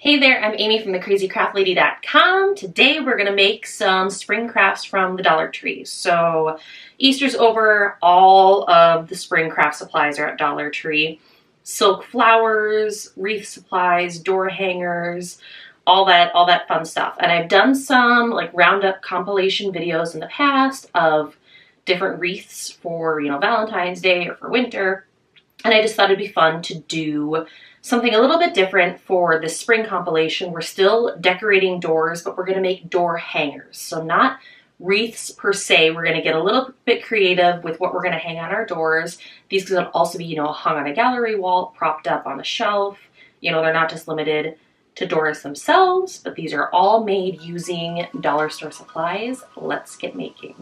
Hey there, I'm Amy from thecrazycraftlady.com. Today we're going to make some spring crafts from the Dollar Tree. So Easter's over, all of the spring craft supplies are at Dollar Tree. Silk flowers, wreath supplies, door hangers, all that fun stuff. And I've done some like roundup compilation videos in the past of different wreaths for, Valentine's Day or for winter. And I just thought it'd be fun to do something a little bit different for the spring compilation. We're still decorating doors, but we're going to make door hangers. So not wreaths per se. We're going to get a little bit creative with what we're going to hang on our doors. These could also be, hung on a gallery wall, propped up on a shelf. They're not just limited to doors themselves, but these are all made using dollar store supplies. Let's get making.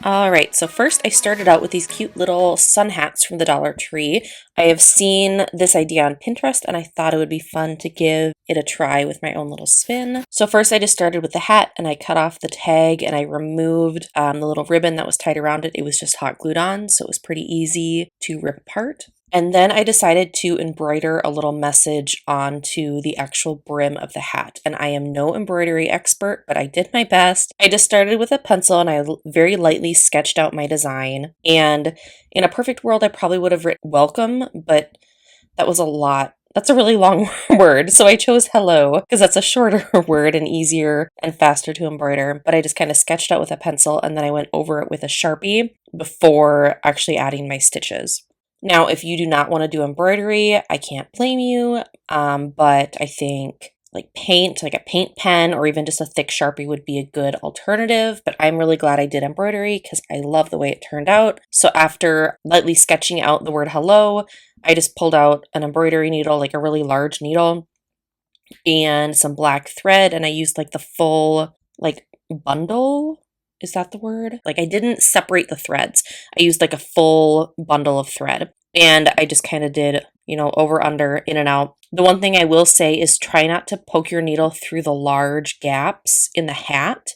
Alright, so first I started out with these cute little sun hats from the Dollar Tree. I have seen this idea on Pinterest and I thought it would be fun to give it a try with my own little spin. So first I just started with the hat and I cut off the tag and I removed the little ribbon that was tied around it. It was just hot glued on, so it was pretty easy to rip apart. And then I decided to embroider a little message onto the actual brim of the hat. And I am no embroidery expert, but I did my best. I just started with a pencil and I very lightly sketched out my design. And in a perfect world, I probably would have written welcome, but that was a lot. That's a really long word. So I chose hello because that's a shorter word and easier and faster to embroider. But I just kind of sketched out with a pencil and then I went over it with a Sharpie before actually adding my stitches. Now, if you do not want to do embroidery, I can't blame you, but I think like a paint pen or even just a thick Sharpie would be a good alternative, but I'm really glad I did embroidery because I love the way it turned out. So after lightly sketching out the word hello, I just pulled out an embroidery needle, like a really large needle, and some black thread, and I used like the full bundle. Is that the word? I didn't separate the threads. I used like a full bundle of thread and I just kind of did, over, under, in and out. The one thing I will say is try not to poke your needle through the large gaps in the hat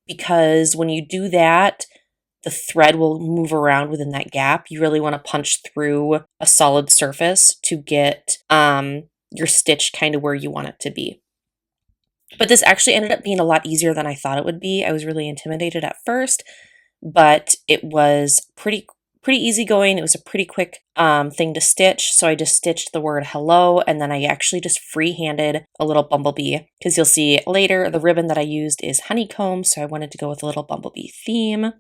because when you do that, the thread will move around within that gap. You really want to punch through a solid surface to get your stitch kind of where you want it to be. But this actually ended up being a lot easier than I thought it would be. I was really intimidated at first, but it was pretty easy going. It was a pretty quick thing to stitch. So I just stitched the word hello, and then I actually just freehanded a little bumblebee because you'll see later the ribbon that I used is honeycomb. So I wanted to go with a little bumblebee theme.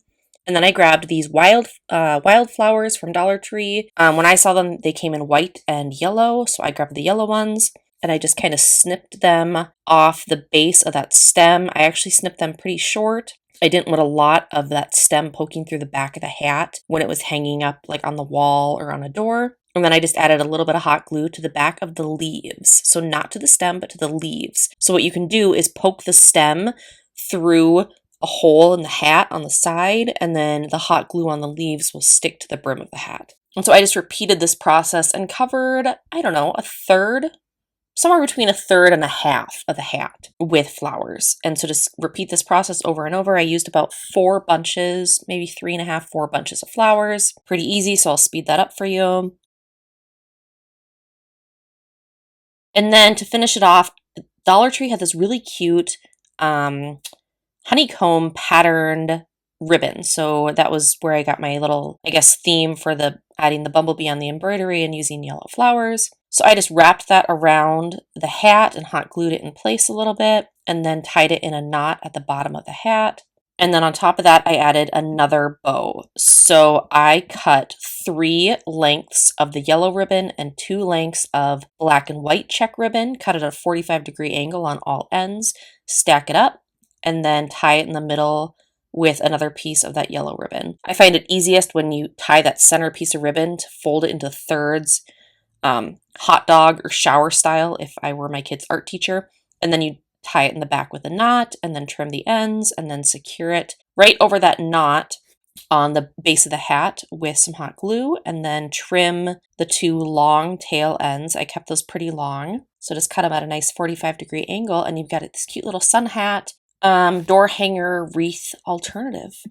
And then I grabbed these wildflowers from Dollar Tree. When I saw them, they came in white and yellow. So I grabbed the yellow ones. And I just kind of snipped them off the base of that stem. I actually snipped them pretty short. I didn't want a lot of that stem poking through the back of the hat when it was hanging up like on the wall or on a door. And then I just added a little bit of hot glue to the back of the leaves. So not to the stem, but to the leaves. So what you can do is poke the stem through a hole in the hat on the side, and then the hot glue on the leaves will stick to the brim of the hat. And so I just repeated this process and covered, somewhere between a third and a half of the hat with flowers. And so just repeat this process over and over. I used about 4 bunches, maybe 3.5, 4 bunches of flowers. Pretty easy, so I'll speed that up for you. And then to finish it off, Dollar Tree had this really cute honeycomb patterned ribbon. So that was where I got my little, theme for adding the bumblebee on the embroidery and using yellow flowers. So I just wrapped that around the hat and hot glued it in place a little bit and then tied it in a knot at the bottom of the hat. And then on top of that, I added another bow. So I cut 3 lengths of the yellow ribbon and 2 lengths of black and white check ribbon, cut it at a 45-degree angle on all ends, stack it up, and then tie it in the middle with another piece of that yellow ribbon. I find it easiest when you tie that center piece of ribbon to fold it into thirds, hot dog or shower style if I were my kid's art teacher, and then you tie it in the back with a knot and then trim the ends and then secure it right over that knot on the base of the hat with some hot glue, and then trim the 2 long tail ends. I kept those pretty long, so just cut them at a nice 45-degree angle, and you've got this cute little sun hat door hanger wreath alternative.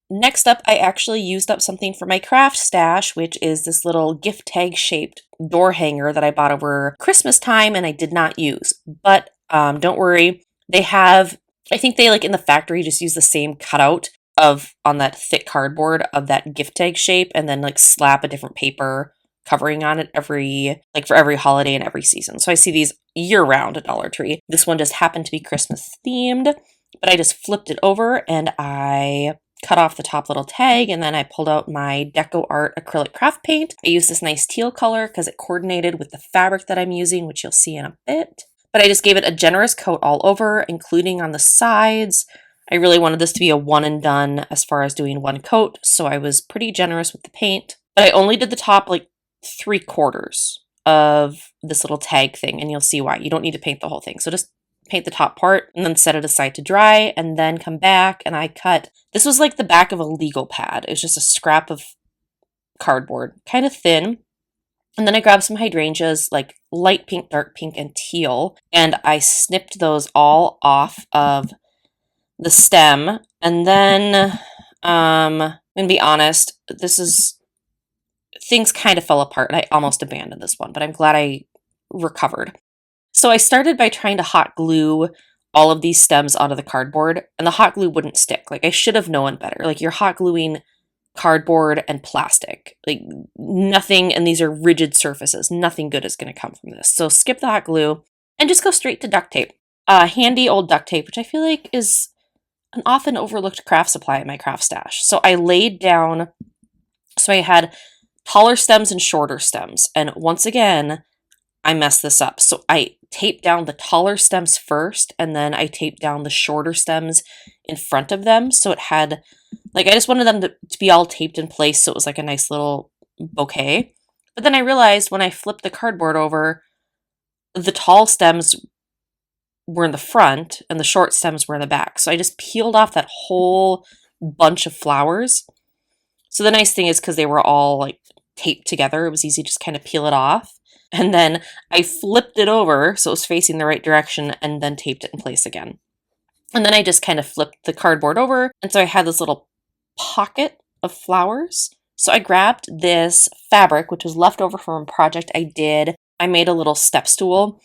Next up, I actually used up something for my craft stash, which is this little gift tag shaped door hanger that I bought over Christmas time and I did not use. But don't worry, they have, I think they like in the factory just use the same cutout of on that thick cardboard of that gift tag shape and then like slap a different paper covering on it for every holiday and every season. So I see these year round at Dollar Tree. This one just happened to be Christmas themed, but I just flipped it over and I cut off the top little tag, and then I pulled out my Deco Art acrylic craft paint. I used this nice teal color because it coordinated with the fabric that I'm using, which you'll see in a bit. But I just gave it a generous coat all over, including on the sides. I really wanted this to be a one and done as far as doing one coat, so I was pretty generous with the paint. But I only did the top like 3/4 of this little tag thing, and you'll see why. You don't need to paint the whole thing. So just paint the top part and then set it aside to dry and then come back and I cut. This was like the back of a legal pad. It was just a scrap of cardboard, kind of thin. And then I grabbed some hydrangeas, like light pink, dark pink, and teal, and I snipped those all off of the stem. And then, I'm gonna be honest, things kind of fell apart and I almost abandoned this one, but I'm glad I recovered. So I started by trying to hot glue all of these stems onto the cardboard, and the hot glue wouldn't stick. Like, I should have known better. Like, you're hot gluing cardboard and plastic. Like, nothing, and these are rigid surfaces. Nothing good is going to come from this. So skip the hot glue and just go straight to duct tape. Handy old duct tape, which I feel like is an often overlooked craft supply in my craft stash. So I laid down, so I had taller stems and shorter stems. And once again, I messed this up. So I taped down the taller stems first, and then I taped down the shorter stems in front of them. So it had, like, I just wanted them to be all taped in place so it was like a nice little bouquet. But then I realized when I flipped the cardboard over, the tall stems were in the front and the short stems were in the back. So I just peeled off that whole bunch of flowers. So the nice thing is because they were all like taped together, it was easy to just kind of peel it off. And then I flipped it over so it was facing the right direction and then taped it in place again. And then I just kind of flipped the cardboard over. And so I had this little pocket of flowers. So I grabbed this fabric, which was left over from a project I did. I made a little step stool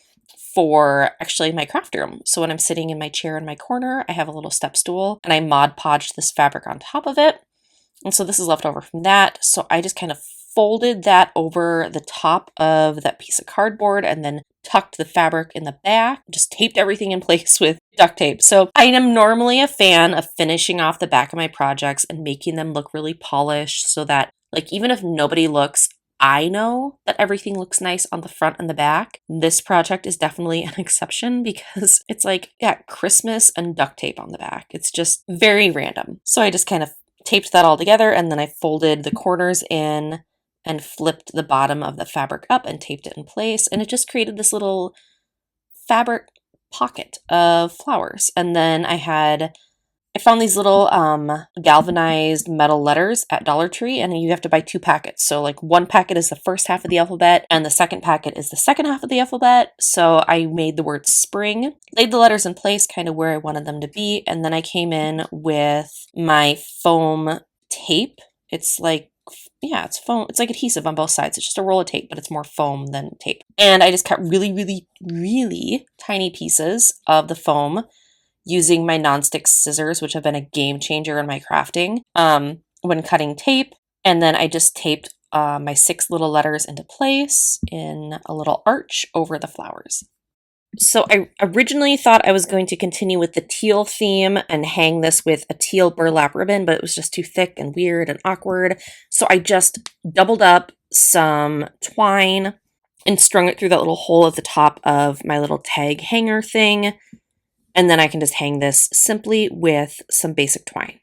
for actually my craft room. So when I'm sitting in my chair in my corner, I have a little step stool and I Mod Podged this fabric on top of it. And so this is left over from that. So I just kind of folded that over the top of that piece of cardboard and then tucked the fabric in the back, just taped everything in place with duct tape. So I am normally a fan of finishing off the back of my projects and making them look really polished so that, like, even if nobody looks, I know that everything looks nice on the front and the back. This project is definitely an exception because it's like, yeah, Christmas and duct tape on the back. It's just very random. So I just kind of taped that all together and then I folded the corners in and flipped the bottom of the fabric up and taped it in place. And it just created this little fabric pocket of flowers. And then I found these little galvanized metal letters at Dollar Tree, and you have to buy 2 packets. So like one packet is the first half of the alphabet, and the second packet is the second half of the alphabet. So I made the word spring, laid the letters in place kind of where I wanted them to be, and then I came in with my foam tape. It's like, yeah, it's foam. It's like adhesive on both sides. It's just a roll of tape, but it's more foam than tape. And I just cut really, really, really tiny pieces of the foam using my nonstick scissors, which have been a game changer in my crafting when cutting tape. And then I just taped my 6 little letters into place in a little arch over the flowers. So I originally thought I was going to continue with the teal theme and hang this with a teal burlap ribbon, but it was just too thick and weird and awkward. So I just doubled up some twine and strung it through that little hole at the top of my little tag hanger thing. And then I can just hang this simply with some basic twine.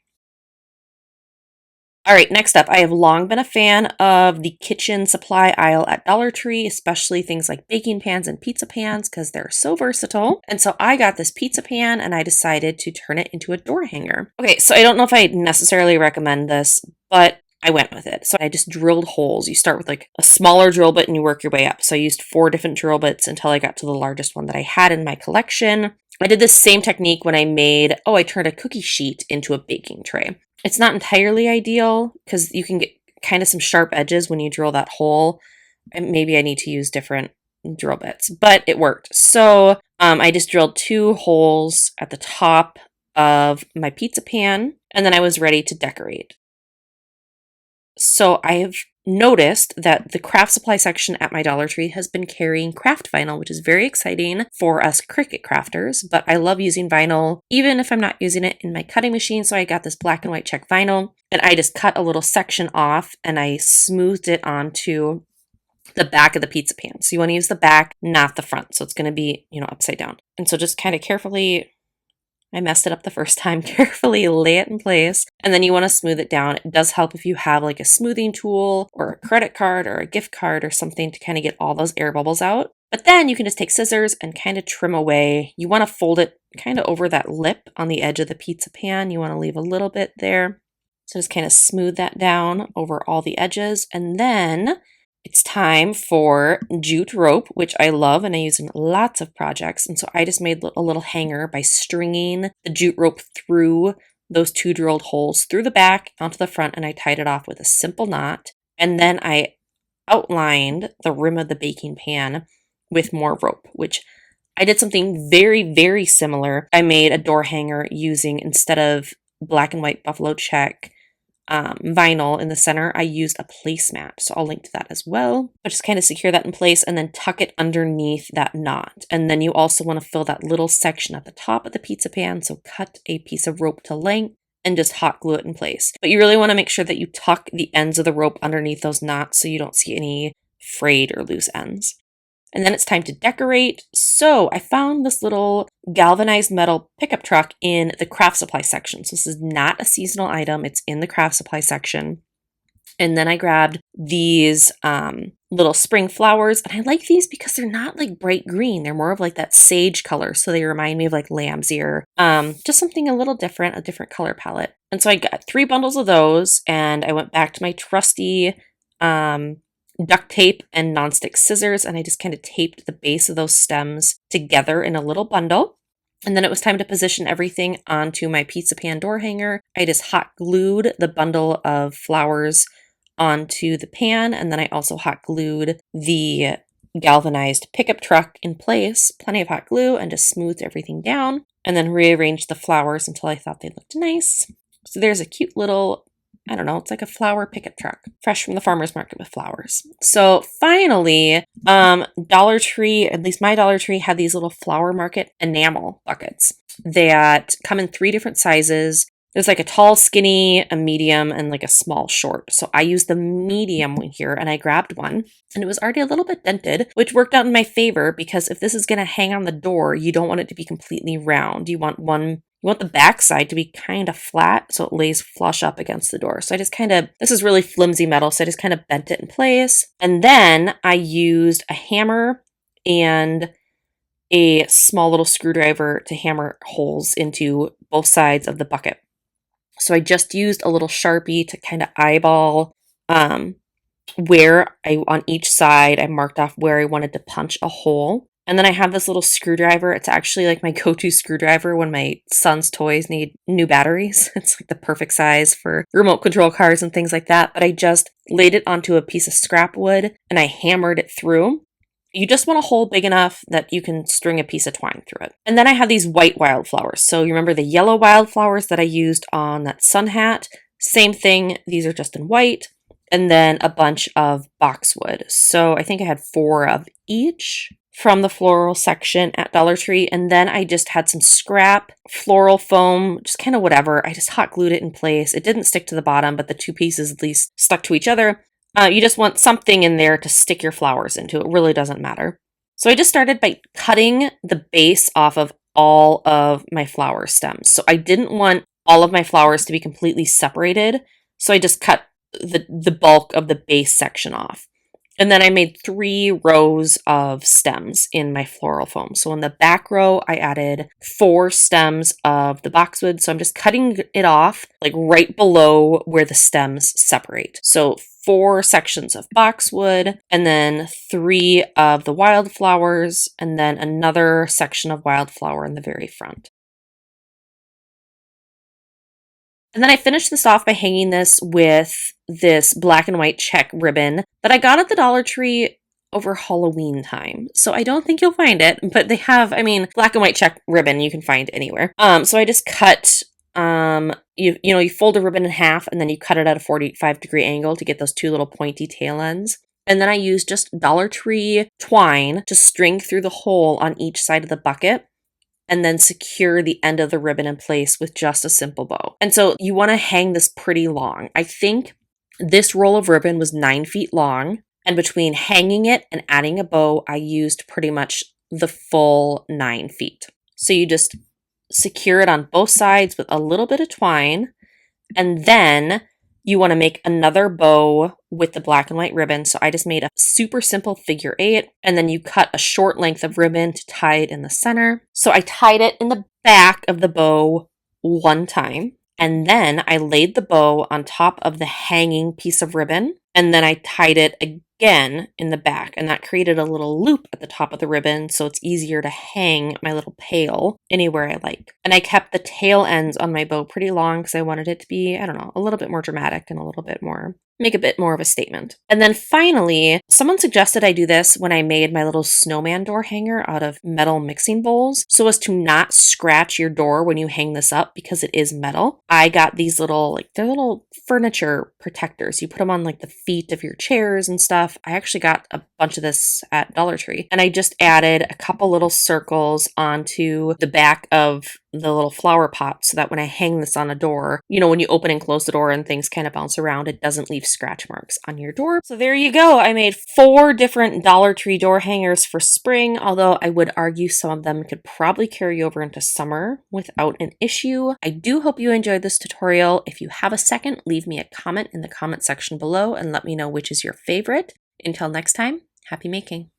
All right, next up, I have long been a fan of the kitchen supply aisle at Dollar Tree, especially things like baking pans and pizza pans because they're so versatile. And so I got this pizza pan and I decided to turn it into a door hanger. Okay, so I don't know if I necessarily recommend this, but I went with it. So I just drilled holes. You start with like a smaller drill bit and you work your way up. So I used 4 different drill bits until I got to the largest one that I had in my collection. I did this same technique when I turned a cookie sheet into a baking tray. It's not entirely ideal because you can get kind of some sharp edges when you drill that hole. And maybe I need to use different drill bits, but it worked. So I just drilled 2 holes at the top of my pizza pan, and then I was ready to decorate. So I have noticed that the craft supply section at my Dollar Tree has been carrying craft vinyl, which is very exciting for us Cricut crafters, but I love using vinyl even if I'm not using it in my cutting machine. So I got this black and white check vinyl, and I just cut a little section off and I smoothed it onto the back of the pizza pan. So you want to use the back, not the front. So it's going to be, upside down. And so just kind of carefully, I messed it up the first time, carefully lay it in place. And then you want to smooth it down. It does help if you have like a smoothing tool or a credit card or a gift card or something to kind of get all those air bubbles out. But then you can just take scissors and kind of trim away. You want to fold it kind of over that lip on the edge of the pizza pan. You want to leave a little bit there. So just kind of smooth that down over all the edges. And then it's time for jute rope, which I love and I use in lots of projects. And so I just made a little hanger by stringing the jute rope through those 2 drilled holes through the back onto the front, and I tied it off with a simple knot. And then I outlined the rim of the baking pan with more rope, which I did something very, very similar. I made a door hanger using, instead of black and white buffalo check vinyl in the center, I used a placemat. So I'll link to that as well. But just kind of secure that in place and then tuck it underneath that knot. And then you also want to fill that little section at the top of the pizza pan. So cut a piece of rope to length and just hot glue it in place. But you really want to make sure that you tuck the ends of the rope underneath those knots so you don't see any frayed or loose ends. And then it's time to decorate. So I found this little galvanized metal pickup truck in the craft supply section. So this is not a seasonal item. It's in the craft supply section. And then I grabbed these little spring flowers. And I like these because they're not like bright green. They're more of like that sage color. So they remind me of like lamb's ear. Just something a little different, a different color palette. And so I got 3 bundles of those. And I went back to my trusty duct tape and nonstick scissors, and I just kind of taped the base of those stems together in a little bundle. And then it was time to position everything onto my pizza pan door hanger. I just hot glued the bundle of flowers onto the pan, and then I also hot glued the galvanized pickup truck in place, plenty of hot glue, and just smoothed everything down, and then rearranged the flowers until I thought they looked nice. So there's a cute little, I don't know, it's like a flower pickup truck, fresh from the farmer's market with flowers. So finally, Dollar Tree, at least my Dollar Tree, had these little flower market enamel buckets that come in 3 different sizes. There's like a tall, skinny, a medium, and like a small, short. So I used the medium one here, and I grabbed one, and it was already a little bit dented, which worked out in my favor because if this is going to hang on the door, you don't want it to be completely round. You want the back side to be kind of flat so it lays flush up against the door. So I just this is really flimsy metal, so I just kind of bent it in place. And then I used a hammer and a small little screwdriver to hammer holes into both sides of the bucket. So I just used a little Sharpie to kind of eyeball on each side, I marked off where I wanted to punch a hole. And then I have this little screwdriver. It's actually like my go-to screwdriver when my son's toys need new batteries. It's like the perfect size for remote control cars and things like that. But I just laid it onto a piece of scrap wood and I hammered it through. You just want a hole big enough that you can string a piece of twine through it. And then I have these white wildflowers. So you remember the yellow wildflowers that I used on that sun hat? Same thing. These are just in white. And then a bunch of boxwood. So I think I had 4 of each from the floral section at Dollar Tree. And then I just had some scrap floral foam, just kind of whatever. I just hot glued it in place. It didn't stick to the bottom, but the 2 pieces at least stuck to each other. You just want something in there to stick your flowers into. It really doesn't matter. So I just started by cutting the base off of all of my flower stems. So I didn't want all of my flowers to be completely separated. So I just cut the bulk of the base section off. And then I made 3 rows of stems in my floral foam. So in the back row, I added 4 stems of the boxwood. So I'm just cutting it off like right below where the stems separate. So 4 sections of boxwood, and then 3 of the wildflowers, and then another section of wildflower in the very front. And then I finished this off by hanging this with this black and white check ribbon that I got at the Dollar Tree over Halloween time. So I don't think you'll find it, but they have, black and white check ribbon you can find anywhere. So I just cut, you fold a ribbon in half and then you cut it at a 45-degree angle to get those 2 little pointy tail ends. And then I used just Dollar Tree twine to string through the hole on each side of the bucket, and then secure the end of the ribbon in place with just a simple bow. And so you want to hang this pretty long. I think this roll of ribbon was 9 feet long, and between hanging it and adding a bow, I used pretty much the full 9 feet. So you just secure it on both sides with a little bit of twine, and then you want to make another bow with the black and white ribbon. So I just made a super simple figure 8, and then you cut a short length of ribbon to tie it in the center. So I tied it in the back of the bow 1 time, and then I laid the bow on top of the hanging piece of ribbon, and then I tied it again in the back, and that created a little loop at the top of the ribbon, so it's easier to hang my little pail anywhere I like. And I kept the tail ends on my bow pretty long because I wanted it to be, a little bit more dramatic and a little bit more, make a bit more of a statement. And then finally, someone suggested I do this when I made my little snowman door hanger out of metal mixing bowls, so as to not scratch your door when you hang this up because it is metal. I got these little, they're little furniture protectors. You put them on the feet of your chairs and stuff. I actually got a bunch of this at Dollar Tree, and I just added a couple little circles onto the back of the little flower pot so that when I hang this on a door, when you open and close the door and things kind of bounce around, it doesn't leave scratch marks on your door. So there you go. I made 4 different Dollar Tree door hangers for spring, although I would argue some of them could probably carry over into summer without an issue. I do hope you enjoyed this tutorial. If you have a second, leave me a comment in the comment section below and let me know which is your favorite. Until next time, happy making.